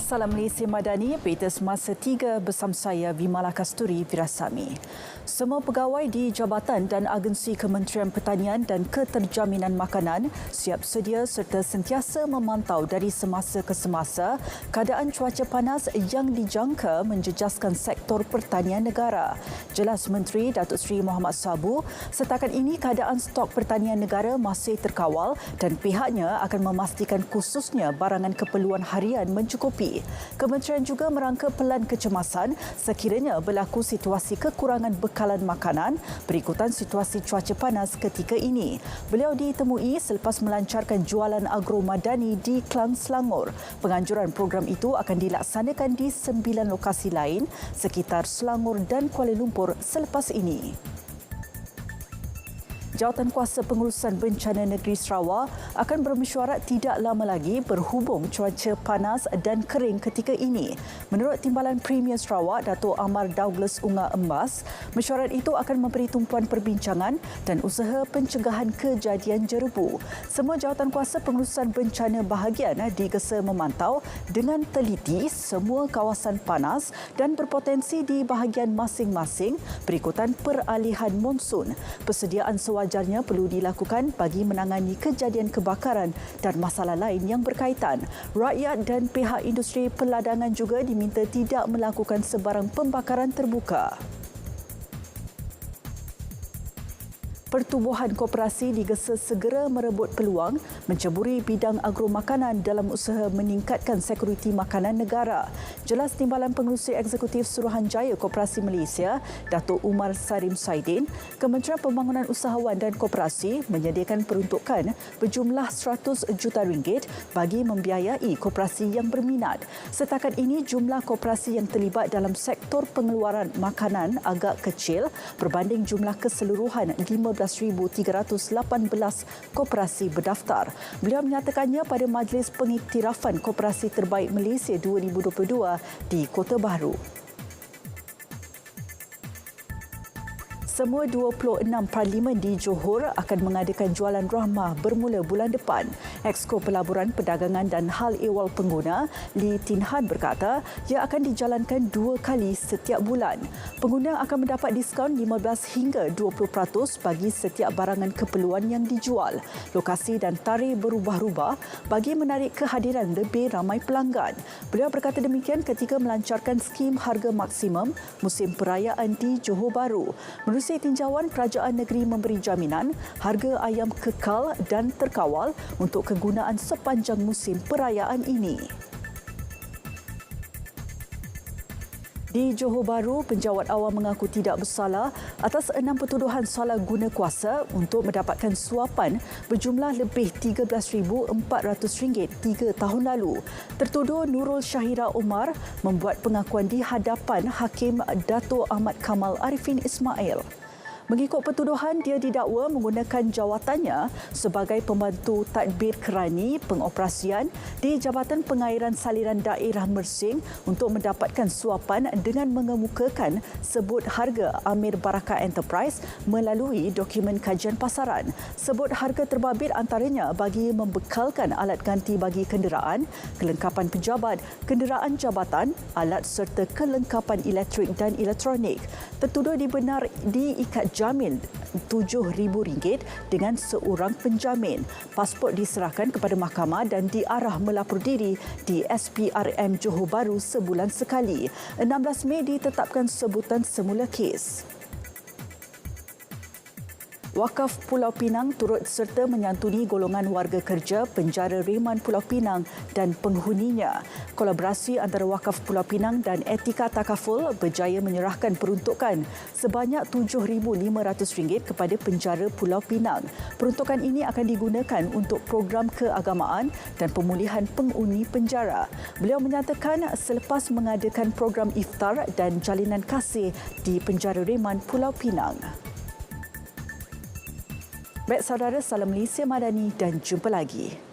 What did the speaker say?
Salam Malaysia Madani, berita semasa 3 bersama saya Vimala Kasturi Virasami. Semua pegawai di Jabatan dan Agensi Kementerian Pertanian dan Keterjaminan Makanan siap sedia serta sentiasa memantau dari semasa ke semasa keadaan cuaca panas yang dijangka menjejaskan sektor pertanian negara. Jelas Menteri Datuk Seri Mohamad Sabu, setakat ini keadaan stok pertanian negara masih terkawal dan pihaknya akan memastikan khususnya barangan keperluan harian mencukupi. Kementerian juga merangka pelan kecemasan sekiranya berlaku situasi kekurangan bekalan makanan berikutan situasi cuaca panas ketika ini. Beliau ditemui selepas melancarkan jualan agro madani di Klang, Selangor. Penganjuran program itu akan dilaksanakan di 9 lokasi lain sekitar Selangor dan Kuala Lumpur selepas ini. Jawatankuasa Pengurusan Bencana Negeri Sarawak akan bermesyuarat tidak lama lagi berhubung cuaca panas dan kering ketika ini. Menurut Timbalan Premier Sarawak, Dato' Amar Douglas Unga Embas, mesyuarat itu akan memberi tumpuan perbincangan dan usaha pencegahan kejadian jerebu. Semua jawatankuasa pengurusan bencana bahagian digesa memantau dengan teliti semua kawasan panas dan berpotensi di bahagian masing-masing berikutan peralihan monsun. Persediaan sewajarnya perlu dilakukan bagi menangani kejadian kebakaran dan masalah lain yang berkaitan. Rakyat dan pihak industri perladangan juga diminta tidak melakukan sebarang pembakaran terbuka. Pertubuhan koperasi digesa segera merebut peluang menceburi bidang agro makanan dalam usaha meningkatkan sekuriti makanan negara. Jelas Timbalan Pengerusi Eksekutif Suruhanjaya Koperasi Malaysia, Datuk Umar Sarim Saidin, Kementerian Pembangunan Usahawan dan Koperasi menyediakan peruntukan berjumlah RM100 juta bagi membiayai koperasi yang berminat. Setakat ini jumlah koperasi yang terlibat dalam sektor pengeluaran makanan agak kecil berbanding jumlah keseluruhan 15,318 koperasi berdaftar. Beliau menyatakannya pada Majlis Pengiktirafan Koperasi Terbaik Malaysia 2022 di Kota Baru. Semua 26 parlimen di Johor akan mengadakan jualan rahmah bermula bulan depan. Exco Pelaburan Perdagangan dan Hal Ehwal Pengguna, Lee Tin Han berkata, ia akan dijalankan 2 kali setiap bulan. Pengguna akan mendapat diskaun 15 hingga 20% bagi setiap barangan keperluan yang dijual. Lokasi dan tarikh berubah-ubah bagi menarik kehadiran lebih ramai pelanggan. Beliau berkata demikian ketika melancarkan skim harga maksimum musim perayaan di Johor Bahru. Menerusi tinjauan, kerajaan negeri memberi jaminan harga ayam kekal dan terkawal untuk kegunaan sepanjang musim perayaan ini. Di Johor Bahru, penjawat awam mengaku tidak bersalah atas 6 pertuduhan salah guna kuasa untuk mendapatkan suapan berjumlah lebih RM13,400 3 tahun lalu. Tertuduh Nurul Syahira Omar membuat pengakuan di hadapan Hakim Dato' Ahmad Kamal Arifin Ismail. Mengikut pertuduhan, dia didakwa menggunakan jawatannya sebagai pembantu tadbir kerani pengoperasian di Jabatan Pengairan Saliran Daerah Mersing untuk mendapatkan suapan dengan mengemukakan sebut harga Amir Baraka Enterprise melalui dokumen kajian pasaran. Sebut harga terbabit antaranya bagi membekalkan alat ganti bagi kenderaan, kelengkapan pejabat, kenderaan jabatan, alat serta kelengkapan elektrik dan elektronik. Tertuduh diikat jamin RM7,000 dengan seorang penjamin. Pasport diserahkan kepada mahkamah dan diarah melapor diri di SPRM Johor Bahru sebulan sekali. 16 Mei ditetapkan sebutan semula kes. Wakaf Pulau Pinang turut serta menyantuni golongan warga kerja penjara Reman Pulau Pinang dan penghuninya. Kolaborasi antara Wakaf Pulau Pinang dan Etika Takaful berjaya menyerahkan peruntukan sebanyak RM7,500 kepada penjara Pulau Pinang. Peruntukan ini akan digunakan untuk program keagamaan dan pemulihan penghuni penjara. Beliau menyatakan selepas mengadakan program iftar dan jalinan kasih di penjara Reman Pulau Pinang. Baik saudara, salam Malaysia Madani dan jumpa lagi.